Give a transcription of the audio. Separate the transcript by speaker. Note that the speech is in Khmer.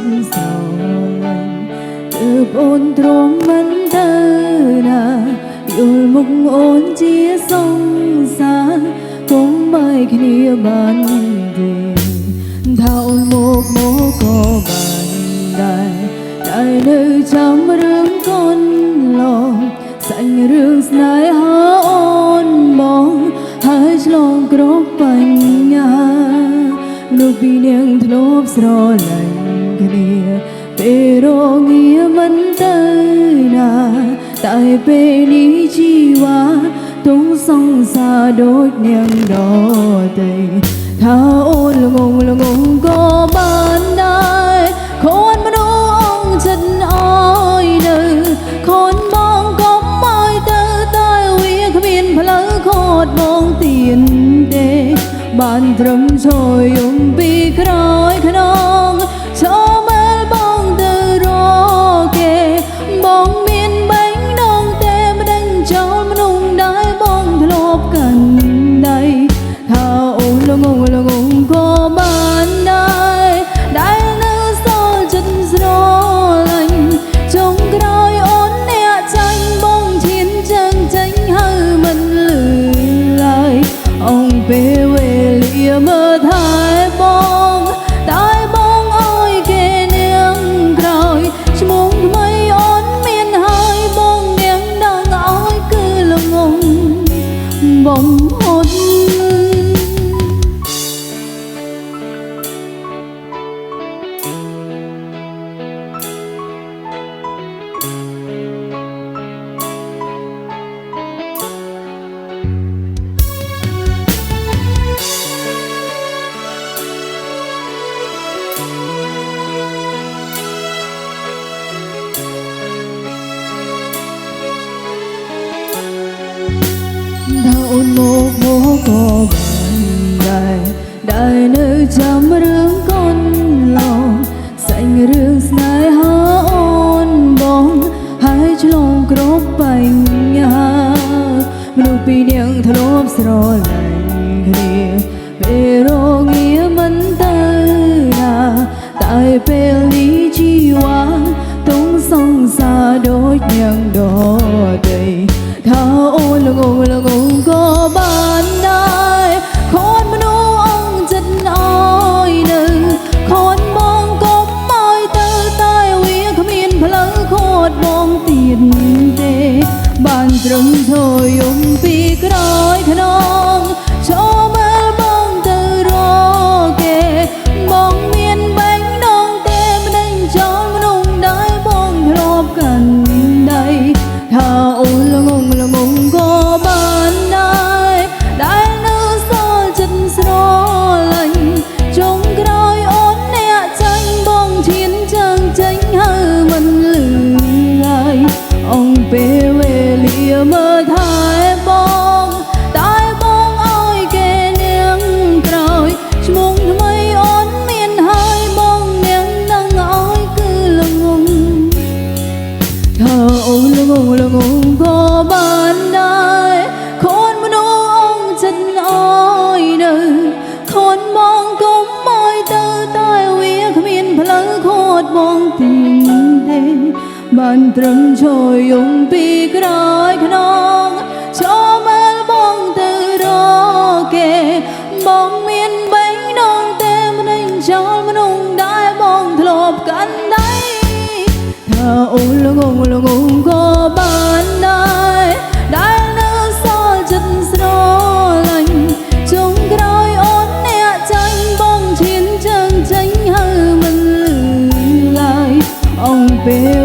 Speaker 1: ចិត្តស្រឡាញ់ទើបអូនទ្រាំមិនទៅណាយល់មុខអូនជាសង្សារកុំបីគ្នាបានទេថាអូនមកក៏បានដែរតែនៅចាំរឿងកូនឡងសាញ់រឿងស្នេហាអូនមកហើយឆ្លងគ្រប់បញ្ហានៅពីនាងធ្លាប់ស្រឡាញ់គ្នាពេលរងាមិនទៅណាតែពេលនេះជីវ៉ាទុំសង្សារដូចនាងដទៃថាអូនល្ងងក៏បានដែរខូនមនុស្សអង្គចិត្តអើយនៅខូនបងក៏មកទៅតែវាគ្មានផ្លូវខូតបងទៀនទេបានត្រឹមឈរយំពីក្រោយខ្នងឈរមើលបងទៅរកគេបងមានបែងដងតែមិនដឹងចោលមនុស្សដែលបងធ្លាប់កាន់ដៃថាអូនល្ងងក៏បានដែរដែលនៅសល់ចិត្តស្រឡាញ់ចុងក្រោយអូនអ្នកចាញ់បងឈានជើងចេញហើយមិនលឺឡើយអង្គពេលវេលាមើលថែបងតែបងអើយគេនាងក្រោយឈ្មោះថ្មីអូនមានហើយបងនាងដឹងអើយគឺល្ងងបំផុតថាអូនមកក៏បានដែរដែលនៅចាំរឿងកូនឡងសាញ់រឿងស្នេហាអូនបងហើយឆ្លងគ្រប់បញ្ហាមនុស្សពីរនាងធ្លាប់ស្រឡាញ់គ្នាពេលរងាមិនទៅណាតែពេលនេះជីវ៉ាទុំសង្សារដូចនាងដទៃថាអូនល្ងងក៏បានដែរខូនមនុស្សអង្គចិត្តអើយនៅខូនបងក៏មកទៅតែវាគ្មានផ្លូវខូតបងទៀតទេបានត្រឹមឈរយំពីក្រោយខ្នងឈរមើលបងទៅរកគេបងមានបែងដងតែមិនដឹងចោលមនុស្សដែលបងធ្លាប់កាន់ដៃថាអូនល្ងងក៏បានដែរដែលនៅសល់ចិត្តស្រឡាញ់ចុងក្រោយអូនអ្នកចាញ់បងឈានជើងចេញហើយមិនលឺឡើយអង្គពេលវេលាមើលថែបងតែបងអើយគេនាងក្រោយឈ្មោះថ្មីអូនមានហើយបងនាងដឹងអើយគឺល្ងងថាអូនល្ងងក៏បានដែរខូនមនុស្សអង្គចិត្តអើយនៅខូនបងក៏មកទៅតែវាគ្មានផ្លូវខូតបងទីទេបានត្រឹមឈរយំពីក្រោយខ្នងឈរមើលបងទៅរកគេបងមានបែងដងតែមិនដឹងចោលមនុស្សដែលបងធ្លាប់កាន់ដៃថាអូនល្ងងក៏បានដែរដែលនៅសល់ចិត្តស្រឡាញ់ចុងក្រោយអូនអ្នកចាញ់បងឈានជើងចេញហើយមិនលឺឡើយអង្គពេល